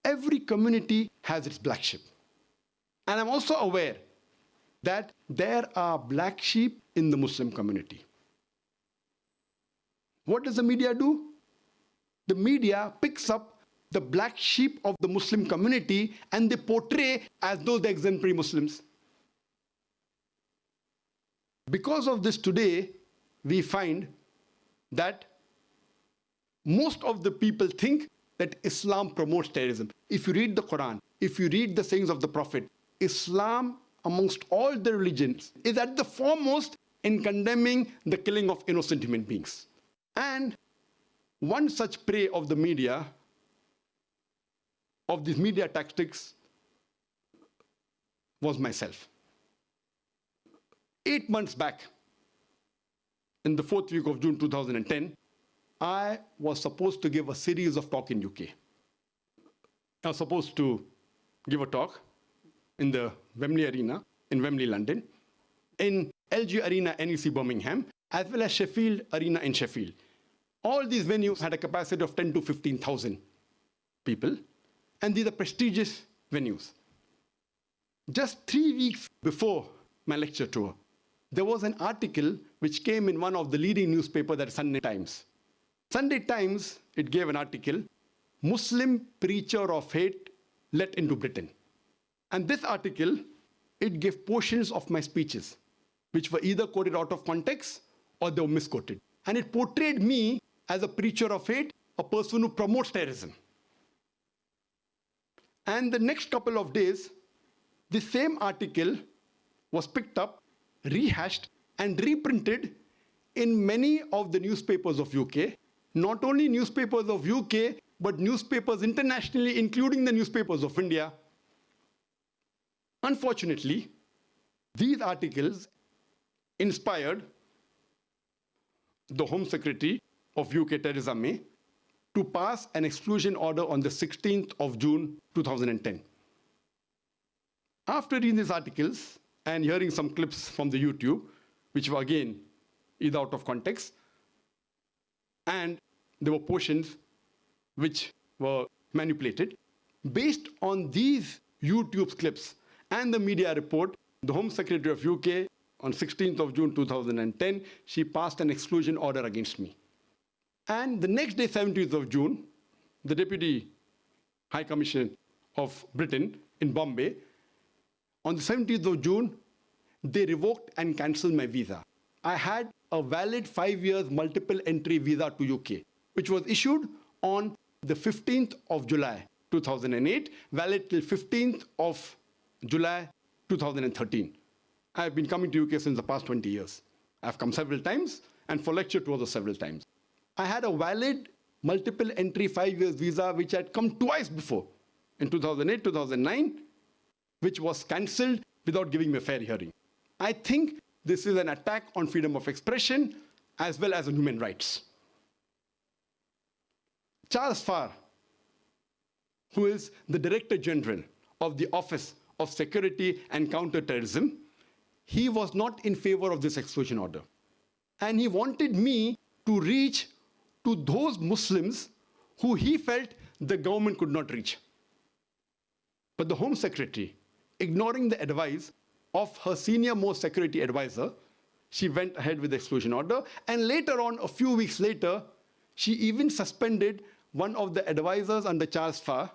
Every community has its black sheep. And I'm also aware that there are black sheep in the Muslim community. What does the media do? The media picks up the black sheep of the Muslim community and they portray as though they're exemplary Muslims. Because of this today, we find that most of the people think that Islam promotes terrorism. If you read the Quran, if you read the sayings of the Prophet, Islam amongst all the religions is at the foremost in condemning the killing of innocent human beings. And one such prey of the media, of these media tactics, was myself. 8 months back, in the 4th week of June 2010, I was supposed to give a series of talks in UK. I was supposed to give a talk in the Wembley Arena in Wembley, London, in LG Arena, NEC Birmingham, as well as Sheffield Arena in Sheffield. All these venues had a capacity of 10 to 15,000 people, and these are prestigious venues. Just 3 weeks before my lecture tour, there was an article which came in one of the leading newspapers, that is Sunday Times. Sunday Times, it gave an article, Muslim preacher of hate let into Britain. And this article, it gave portions of my speeches, which were either quoted out of context or they were misquoted. And it portrayed me as a preacher of hate, a person who promotes terrorism. And the next couple of days, the same article was picked up, rehashed, and reprinted in many of the newspapers of UK. Not only newspapers of UK, but newspapers internationally, including the newspapers of India. Unfortunately, these articles inspired the Home Secretary of UK, Theresa May, to pass an exclusion order on the 16th of June 2010. After reading these articles and hearing some clips from the YouTube, which were again either out of context, and there were portions which were manipulated, based on these YouTube clips and the media report, the Home Secretary of UK, on 16th of June 2010, she passed an exclusion order against me. And the next day, 17th of June, the Deputy High Commissioner of Britain in Bombay, on the 17th of June, they revoked and cancelled my visa. I had a valid 5 years multiple entry visa to UK, which was issued on the 15th of July 2008, valid till 15th of July 2013. I have been coming to UK since the past 20 years. I've come several times, and for lecture tours several times. I had a valid multiple entry 5 years visa, which had come twice before, in 2008, 2009, which was cancelled without giving me a fair hearing. I think this is an attack on freedom of expression as well as on human rights. Charles Farr, who is the Director General of the Office of Security and Counter-Terrorism, he was not in favor of this exclusion order. And he wanted me to reach to those Muslims who he felt the government could not reach. But the Home Secretary, ignoring the advice of her senior-most security advisor, she went ahead with the exclusion order. And later on, a few weeks later, she even suspended one of the advisors under Charles Farr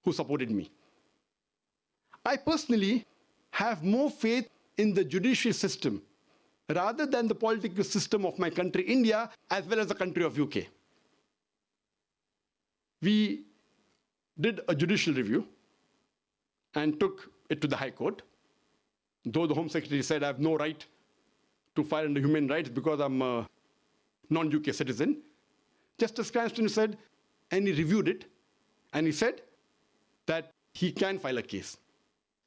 who supported me. I personally have more faith in the judicial system rather than the political system of my country, India, as well as the country of UK. We did a judicial review and took it to the High Court. Though the Home Secretary said I have no right to file under human rights because I'm a non-UK citizen, Justice Cranston said, and he reviewed it, and he said that he can file a case.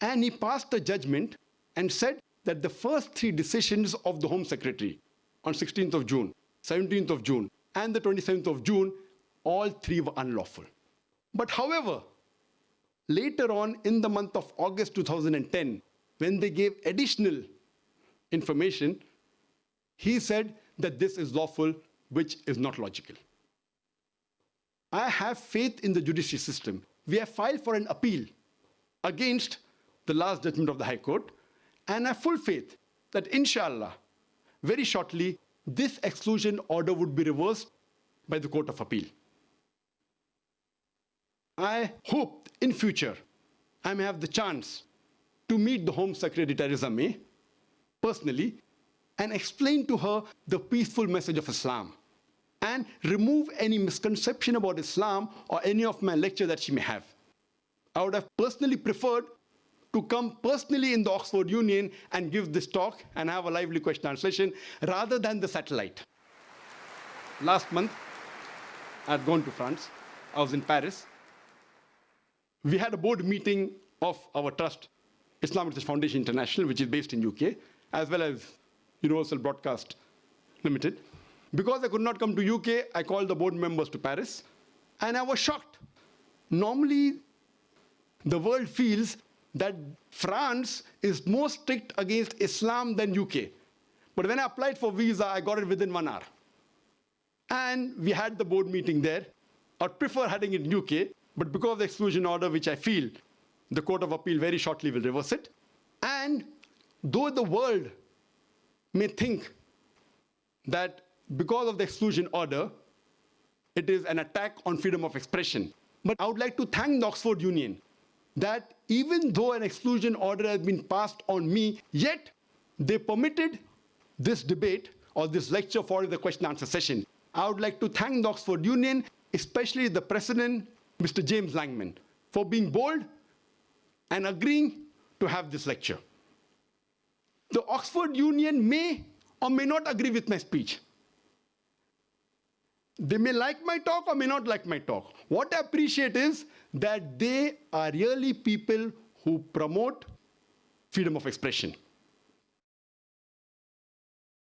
And he passed a judgment and said that the first 3 decisions of the Home Secretary on 16th of June, 17th of June, and the 27th of June, all 3 were unlawful. But however, later on in the month of August 2010, when they gave additional information, he said that this is lawful, which is not logical. I have faith in the judicial system. we have filed for an appeal against the last judgment of the High Court, and I have full faith that inshallah, very shortly, this exclusion order would be reversed by the Court of Appeal. I hope in future I may have the chance to meet the Home Secretary Theresa May personally and explain to her the peaceful message of Islam and remove any misconception about Islam or any of my lecture that she may have. I would have personally preferred to come personally in the Oxford Union and give this talk and have a lively question and answer session rather than the satellite. Last month, I had gone to France. I was in Paris. We had a board meeting of our trust, Islamic Research Foundation International, which is based in UK, as well as Universal Broadcast Limited. Because I could not come to UK, I called the board members to Paris, and I was shocked. Normally, the world feels that France is more strict against Islam than UK. But when I applied for visa, I got it within 1 hour. And we had the board meeting there. I'd prefer having it in UK, but because of the exclusion order, which I feel the Court of Appeal very shortly will reverse it. And though the world may think that because of the exclusion order, it is an attack on freedom of expression. But I would like to thank the Oxford Union that even though an exclusion order has been passed on me, yet they permitted this debate or this lecture for the question and answer session. I would like to thank the Oxford Union, especially the president, Mr. James Langman, for being bold and agreeing to have this lecture. The Oxford Union may or may not agree with my speech. They may like my talk or may not like my talk. What I appreciate is that they are really people who promote freedom of expression.